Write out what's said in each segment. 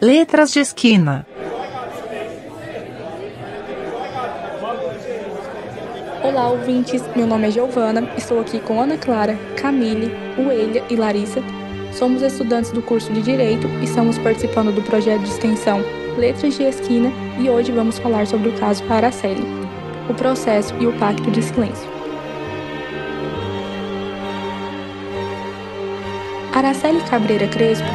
Letras de Esquina. Olá, ouvintes! Meu nome é Giovana, estou aqui com Ana Clara, Camille, Uelia e Larissa. Somos estudantes do curso de Direito e estamos participando do projeto de extensão Letras de Esquina e hoje vamos falar sobre o caso Araceli, o processo e o pacto de silêncio. Araceli Cabreira Crespo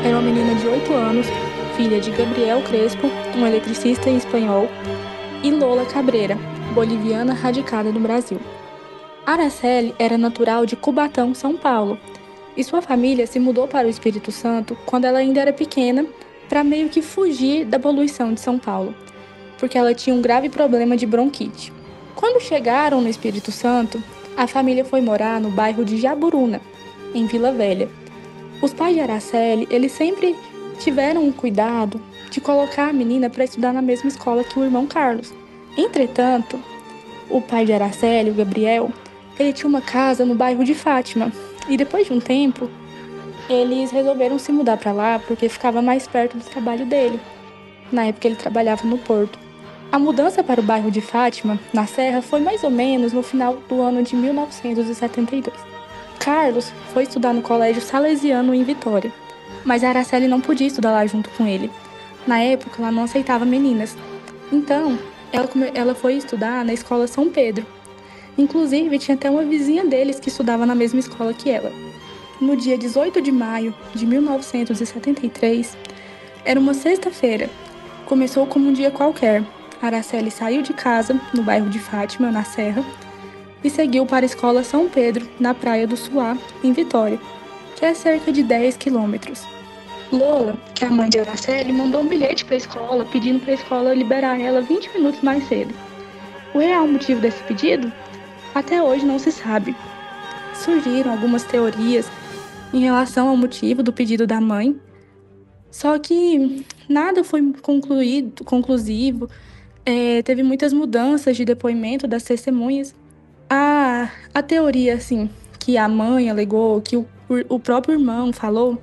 era uma menina de 8 anos, filha de Gabriel Crespo, um eletricista espanhol, e Lola Cabreira, boliviana radicada no Brasil. Araceli era natural de Cubatão, São Paulo, e sua família se mudou para o Espírito Santo quando ela ainda era pequena, para meio que fugir da poluição de São Paulo, porque ela tinha um grave problema de bronquite. Quando chegaram no Espírito Santo, a família foi morar no bairro de Jaburuna, em Vila Velha. Os pais de Araceli, eles sempre tiveram um cuidado de colocar a menina para estudar na mesma escola que o irmão Carlos. Entretanto, o pai de Araceli, o Gabriel, ele tinha uma casa no bairro de Fátima. E depois de um tempo, eles resolveram se mudar para lá porque ficava mais perto do trabalho dele. Na época ele trabalhava no porto. A mudança para o bairro de Fátima, na Serra, foi mais ou menos no final do ano de 1972. Carlos foi estudar no colégio salesiano em Vitória, mas a Araceli não podia estudar lá junto com ele. Na época, ela não aceitava meninas. Então, ela foi estudar na escola São Pedro. Inclusive, tinha até uma vizinha deles que estudava na mesma escola que ela. No dia 18 de maio de 1973, era uma sexta-feira. Começou como um dia qualquer. Araceli saiu de casa, no bairro de Fátima, na Serra, e seguiu para a escola São Pedro, na Praia do Suá, em Vitória, que é cerca de 10 quilômetros. Lola, que é a mãe de Araceli, mandou um bilhete para a escola, pedindo para a escola liberar ela 20 minutos mais cedo. O real motivo desse pedido? Até hoje não se sabe. Surgiram algumas teorias em relação ao motivo do pedido da mãe, só que nada foi conclusivo, teve muitas mudanças de depoimento das testemunhas. A teoria, assim, que a mãe alegou, que o próprio irmão falou,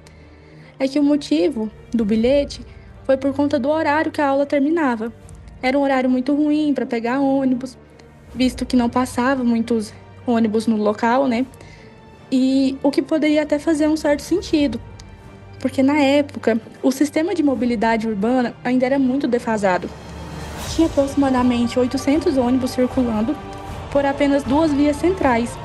é que o motivo do bilhete foi por conta do horário que a aula terminava. Era um horário muito ruim para pegar ônibus, visto que não passava muitos ônibus no local, né? E o que poderia até fazer um certo sentido, porque na época o sistema de mobilidade urbana ainda era muito defasado. Tinha aproximadamente 800 ônibus circulando por apenas 2 vias centrais.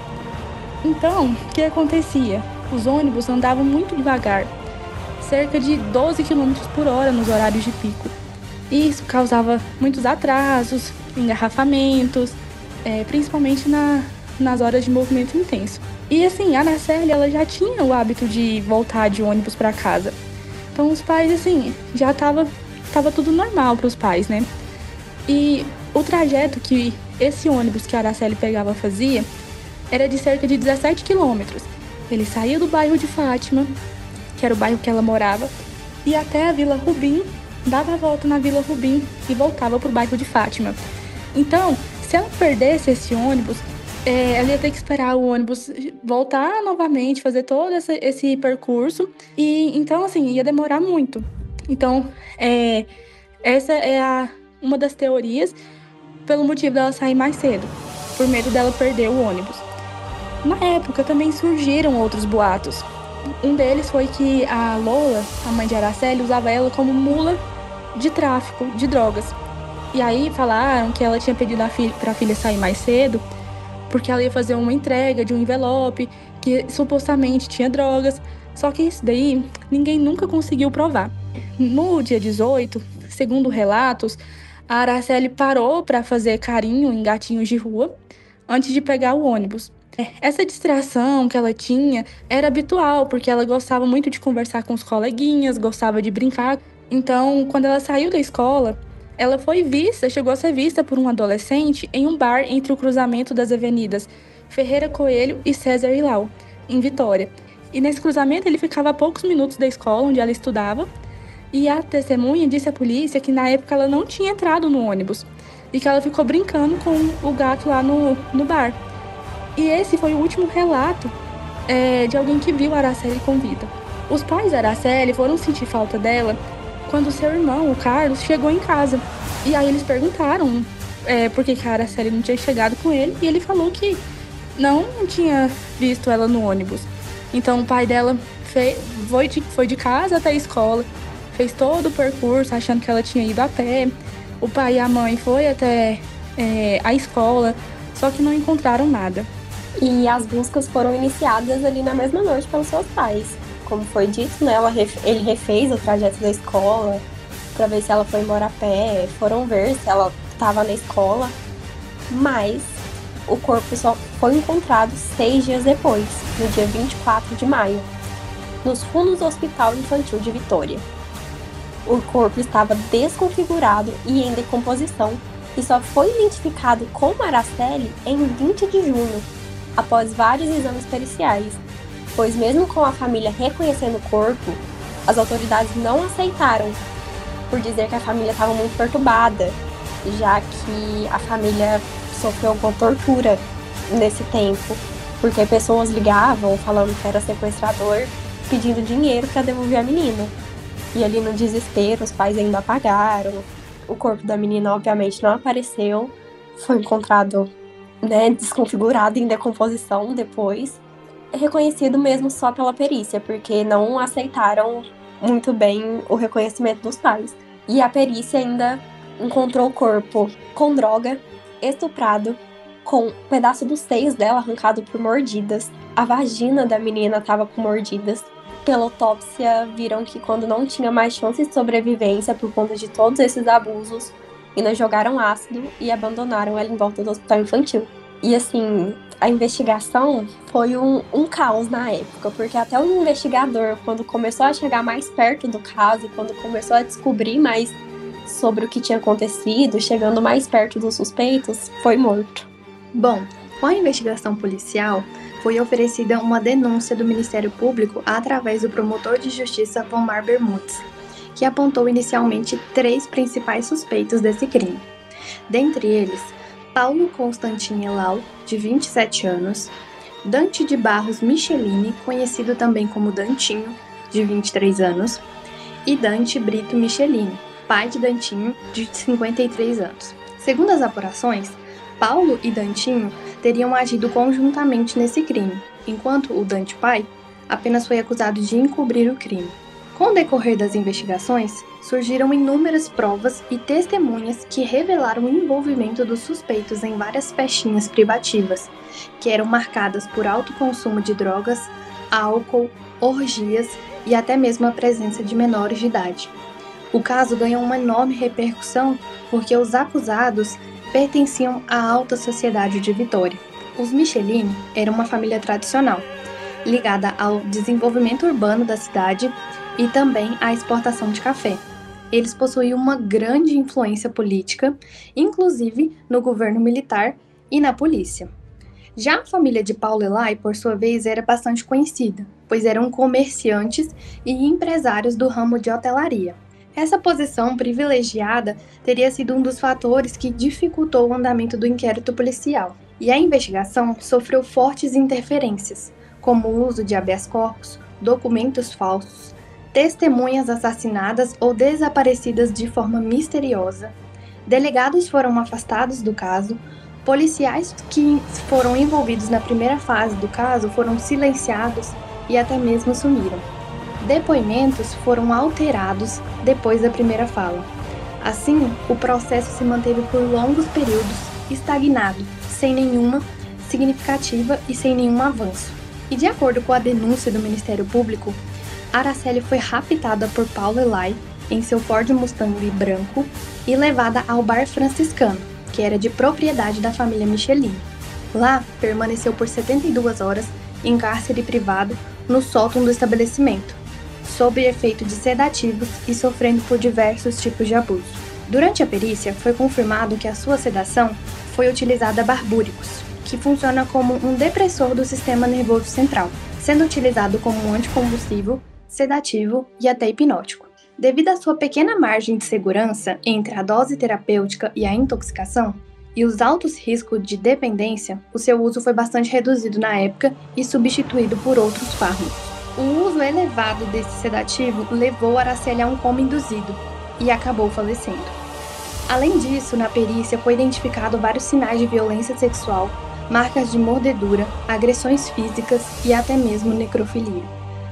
Então, o que acontecia? Os ônibus andavam muito devagar, cerca de 12 km por hora nos horários de pico. Isso causava muitos atrasos, engarrafamentos, principalmente nas horas de movimento intenso. E assim, a Araceli, ela já tinha o hábito de voltar de ônibus para casa. Então os pais, assim, já tava tudo normal para os pais, né? E o trajeto que esse ônibus que a Araceli pegava fazia era de cerca de 17 quilômetros. Ele saía do bairro de Fátima, que era o bairro que ela morava, ia até a Vila Rubim, dava a volta na Vila Rubim e voltava para o bairro de Fátima. Então, se ela perdesse esse ônibus, ela ia ter que esperar o ônibus voltar novamente, fazer todo esse percurso. E então, assim, ia demorar muito. Então, essa é uma das teorias pelo motivo dela sair mais cedo, por medo dela perder o ônibus. Na época, também surgiram outros boatos. Um deles foi que a Lola, a mãe de Araceli, usava ela como mula de tráfico de drogas. E aí falaram que ela tinha pedido para a filha sair mais cedo, porque ela ia fazer uma entrega de um envelope que supostamente tinha drogas. Só que isso daí ninguém nunca conseguiu provar. No dia 18, segundo relatos, a Araceli parou para fazer carinho em gatinhos de rua antes de pegar o ônibus. Essa distração que ela tinha era habitual, porque ela gostava muito de conversar com os coleguinhas, gostava de brincar. Então, quando ela saiu da escola, ela chegou a ser vista por um adolescente em um bar entre o cruzamento das avenidas Ferreira Coelho e César Ilau, em Vitória. E nesse cruzamento ele ficava a poucos minutos da escola onde ela estudava. E a testemunha disse à polícia que na época ela não tinha entrado no ônibus e que ela ficou brincando com o gato lá no bar. E esse foi o último relato de alguém que viu a Araceli com vida. Os pais da Araceli foram sentir falta dela quando seu irmão, o Carlos, chegou em casa. E aí eles perguntaram por que a Araceli não tinha chegado com ele, e ele falou que não tinha visto ela no ônibus. Então o pai dela foi de casa até a escola, fez todo o percurso achando que ela tinha ido a pé. O pai e a mãe foi até a escola, só que não encontraram nada. E as buscas foram iniciadas ali na mesma noite pelos seus pais. Como foi dito, né, ele refez o trajeto da escola para ver se ela foi embora a pé, foram ver se ela estava na escola, mas o corpo só foi encontrado 6 dias depois, no dia 24 de maio, nos fundos do Hospital Infantil de Vitória. O corpo estava desconfigurado e em decomposição e só foi identificado como Araceli em 20 de junho, após vários exames periciais, pois mesmo com a família reconhecendo o corpo, as autoridades não aceitaram, por dizer que a família estava muito perturbada, já que a família sofreu alguma tortura nesse tempo, porque pessoas ligavam falando que era sequestrador, pedindo dinheiro para devolver a menina. E ali no desespero, os pais ainda apagaram. O corpo da menina obviamente não apareceu, foi encontrado, né, desconfigurado em decomposição depois. É reconhecido mesmo só pela perícia, porque não aceitaram muito bem o reconhecimento dos pais. E a perícia ainda encontrou o corpo com droga, estuprado, com um pedaço dos seios dela arrancado por mordidas. A vagina da menina estava com mordidas. Pela autópsia, viram que quando não tinha mais chance de sobrevivência por conta de todos esses abusos, ainda jogaram ácido e abandonaram ela em volta do hospital infantil. E assim, a investigação foi um caos na época, porque até o investigador, quando começou a chegar mais perto do caso, quando começou a descobrir mais sobre o que tinha acontecido, chegando mais perto dos suspeitos, foi morto. Bom, com a investigação policial, foi oferecida uma denúncia do Ministério Público através do promotor de justiça Vomar Bermudes, que apontou inicialmente 3 principais suspeitos desse crime. Dentre eles, Paulo Constantino Elau, de 27 anos, Dante de Barros Michelini, conhecido também como Dantinho, de 23 anos, e Dante Brito Michelini, pai de Dantinho, de 53 anos. Segundo as apurações, Paulo e Dantinho teriam agido conjuntamente nesse crime, enquanto o Dante pai apenas foi acusado de encobrir o crime. Com o decorrer das investigações, surgiram inúmeras provas e testemunhas que revelaram o envolvimento dos suspeitos em várias festinhas privativas, que eram marcadas por alto consumo de drogas, álcool, orgias e até mesmo a presença de menores de idade. O caso ganhou uma enorme repercussão porque os acusados pertenciam à alta sociedade de Vitória. Os Michelini eram uma família tradicional, ligada ao desenvolvimento urbano da cidade e também à exportação de café. Eles possuíam uma grande influência política, inclusive no governo militar e na polícia. Já a família de Paulo Elai, por sua vez, era bastante conhecida, pois eram comerciantes e empresários do ramo de hotelaria. Essa posição privilegiada teria sido um dos fatores que dificultou o andamento do inquérito policial, e a investigação sofreu fortes interferências, como o uso de habeas corpus, documentos falsos, testemunhas assassinadas ou desaparecidas de forma misteriosa, delegados foram afastados do caso, policiais que foram envolvidos na primeira fase do caso foram silenciados e até mesmo sumiram. Depoimentos foram alterados depois da primeira fala. Assim, o processo se manteve por longos períodos estagnado, sem nenhuma significativa e sem nenhum avanço. E de acordo com a denúncia do Ministério Público, Araceli foi raptada por Paulo Elai em seu Ford Mustang branco e levada ao bar franciscano, que era de propriedade da família Michelini. Lá, permaneceu por 72 horas em cárcere privado no sótão do estabelecimento, sob efeito de sedativos e sofrendo por diversos tipos de abuso. Durante a perícia, foi confirmado que a sua sedação foi utilizada barbúricos, que funciona como um depressor do sistema nervoso central, sendo utilizado como um anticonvulsivo, sedativo e até hipnótico. Devido à sua pequena margem de segurança entre a dose terapêutica e a intoxicação, e os altos riscos de dependência, o seu uso foi bastante reduzido na época e substituído por outros fármacos. O uso elevado desse sedativo levou Araceli a um coma induzido e acabou falecendo. Além disso, na perícia foi identificado vários sinais de violência sexual, marcas de mordedura, agressões físicas e até mesmo necrofilia.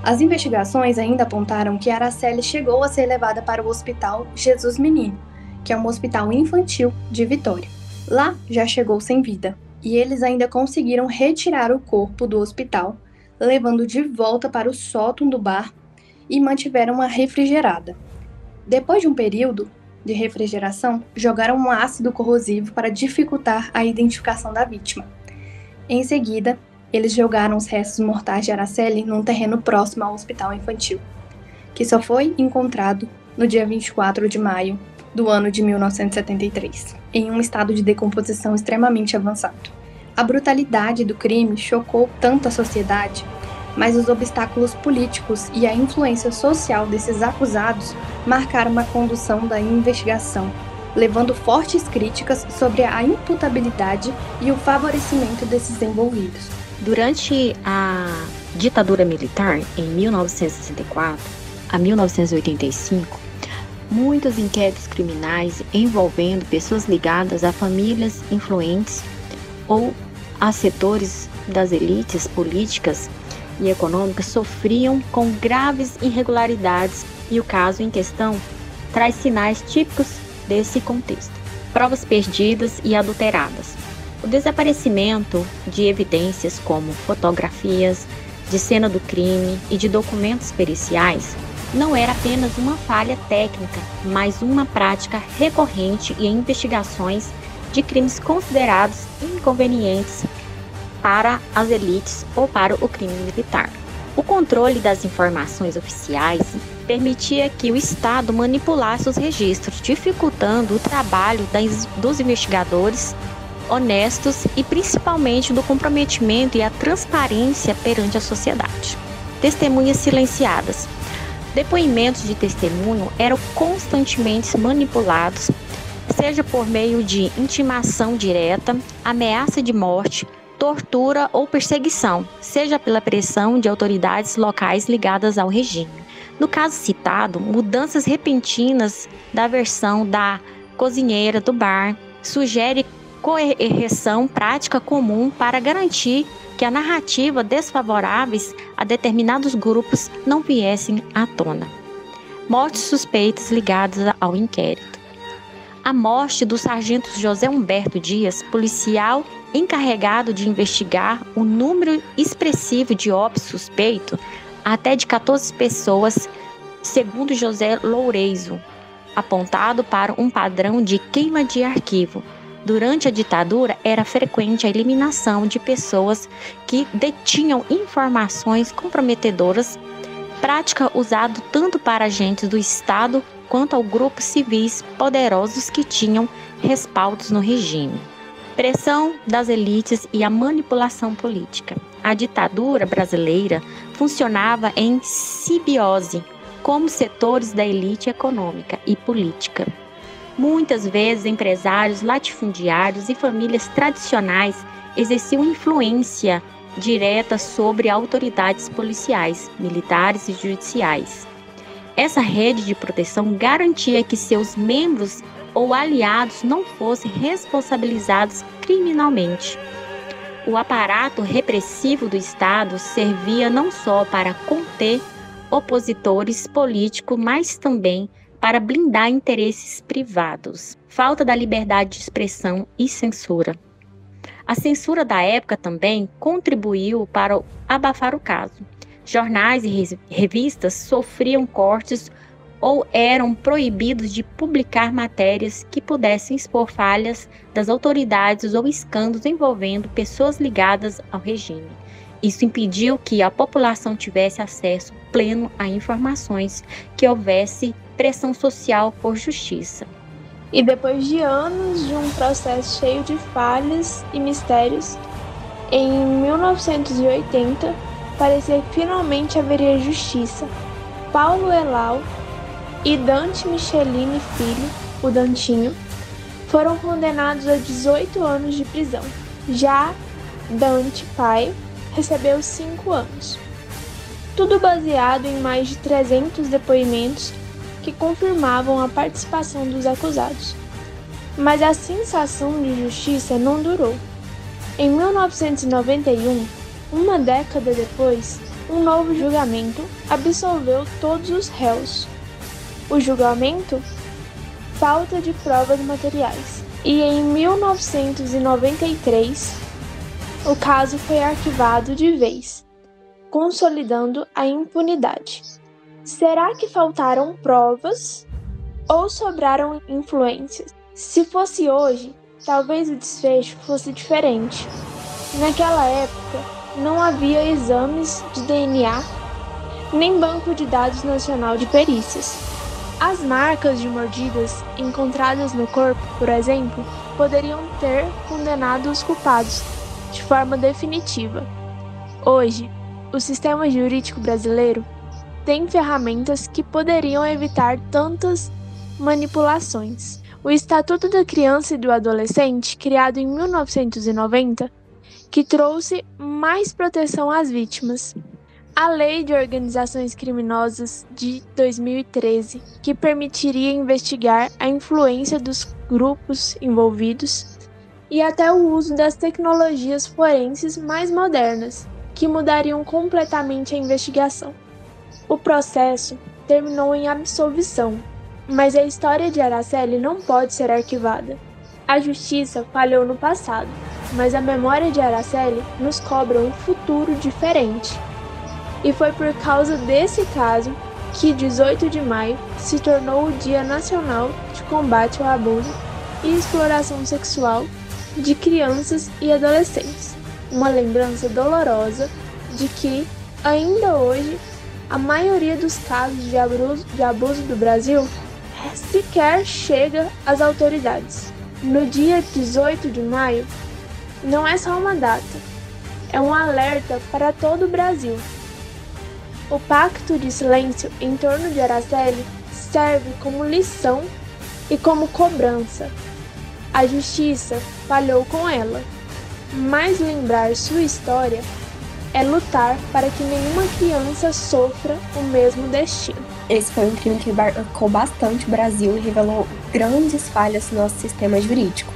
As investigações ainda apontaram que Araceli chegou a ser levada para o Hospital Jesus Menino, que é um hospital infantil de Vitória. Lá já chegou sem vida, e eles ainda conseguiram retirar o corpo do hospital, levando de volta para o sótão do bar e mantiveram-a refrigerada. Depois de um período de refrigeração, jogaram um ácido corrosivo para dificultar a identificação da vítima. Em seguida, eles jogaram os restos mortais de Araceli num terreno próximo ao hospital infantil, que só foi encontrado no dia 24 de maio do ano de 1973, em um estado de decomposição extremamente avançado. A brutalidade do crime chocou tanto a sociedade, mas os obstáculos políticos e a influência social desses acusados marcaram a condução da investigação, levando fortes críticas sobre a imputabilidade e o favorecimento desses envolvidos. Durante a ditadura militar, em 1964 a 1985, muitos inquéritos criminais envolvendo pessoas ligadas a famílias influentes ou a setores das elites políticas e econômicas sofriam com graves irregularidades, e o caso em questão traz sinais típicos desse contexto. Provas perdidas e adulteradas. O desaparecimento de evidências como fotografias de cena do crime e de documentos periciais não era apenas uma falha técnica, mas uma prática recorrente em investigações de crimes considerados inconvenientes para as elites ou para o crime militar. O controle das informações oficiais permitia que o Estado manipulasse os registros, dificultando o trabalho dos investigadores honestos e principalmente do comprometimento e a transparência perante a sociedade. Testemunhas silenciadas. Depoimentos de testemunho eram constantemente manipulados, seja por meio de intimação direta, ameaça de morte, tortura ou perseguição, seja pela pressão de autoridades locais ligadas ao regime. No caso citado, mudanças repentinas da versão da cozinheira do bar sugere coerção prática comum para garantir que a narrativa desfavoráveis a determinados grupos não viessem à tona. Mortes suspeitas ligadas ao inquérito. A morte do sargento José Humberto Dias, policial encarregado de investigar o número expressivo de óbitos suspeitos, até de 14 pessoas, segundo José Loureiro, apontado para um padrão de queima de arquivo. Durante a ditadura, era frequente a eliminação de pessoas que detinham informações comprometedoras, prática usada tanto para agentes do Estado quanto ao grupos civis poderosos que tinham respaldos no regime. Pressão das elites e a manipulação política. A ditadura brasileira funcionava em simbiose como setores da elite econômica e política. Muitas vezes, empresários, latifundiários e famílias tradicionais exerciam influência direta sobre autoridades policiais, militares e judiciais. Essa rede de proteção garantia que seus membros ou aliados não fossem responsabilizados criminalmente. O aparato repressivo do Estado servia não só para conter opositores políticos, mas também para blindar interesses privados. Falta da liberdade de expressão e censura. A censura da época também contribuiu para abafar o caso. Jornais e revistas sofriam cortes ou eram proibidos de publicar matérias que pudessem expor falhas das autoridades ou escândalos envolvendo pessoas ligadas ao regime. Isso impediu que a população tivesse acesso pleno a informações, que houvesse pressão social por justiça. E depois de anos de um processo cheio de falhas e mistérios, em 1980, parecia que finalmente haveria justiça. Paulo Elau e Dante Michelini Filho, o Dantinho, foram condenados a 18 anos de prisão. Já Dante pai recebeu 5 anos. tudo baseado em mais de 300 depoimentos que confirmavam a participação dos acusados. Mas a sensação de justiça não durou. Em 1991, uma década depois, um novo julgamento absolveu todos os réus. O julgamento? Falta de provas materiais. E em 1993, o caso foi arquivado de vez, consolidando a impunidade. Será que faltaram provas ou sobraram influências? Se fosse hoje, talvez o desfecho fosse diferente. Naquela época, não havia exames de DNA, nem banco de dados nacional de perícias. As marcas de mordidas encontradas no corpo, por exemplo, poderiam ter condenado os culpados de forma definitiva. Hoje, o sistema jurídico brasileiro tem ferramentas que poderiam evitar tantas manipulações. O Estatuto da Criança e do Adolescente, criado em 1990, que trouxe mais proteção às vítimas. A Lei de Organizações Criminosas de 2013, que permitiria investigar a influência dos grupos envolvidos, e até o uso das tecnologias forenses mais modernas, que mudariam completamente a investigação. O processo terminou em absolvição, mas a história de Araceli não pode ser arquivada. A justiça falhou no passado, mas a memória de Araceli nos cobra um futuro diferente. E foi por causa desse caso que 18 de maio se tornou o Dia Nacional de Combate ao Abuso e Exploração Sexual de Crianças e Adolescentes. Uma lembrança dolorosa de que, ainda hoje, a maioria dos casos de abuso do Brasil sequer chega às autoridades. No dia 18 de maio, não é só uma data, é um alerta para todo o Brasil. O pacto de silêncio em torno de Araceli serve como lição e como cobrança. A justiça falhou com ela, mas lembrar sua história é lutar para que nenhuma criança sofra o mesmo destino. Esse foi um crime que marcou bastante o Brasil e revelou grandes falhas no nosso sistema jurídico.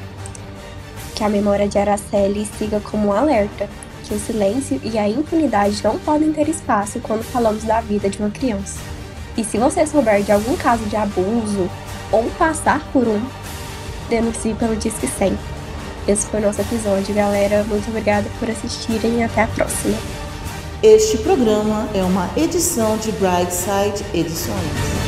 Que a memória de Araceli siga como um alerta, que o silêncio e a impunidade não podem ter espaço quando falamos da vida de uma criança. E se você souber de algum caso de abuso ou passar por um, denuncie pelo Disque 100. Esse foi o nosso episódio, galera. Muito obrigada por assistirem e até a próxima. Este programa é uma edição de Brightside Edições.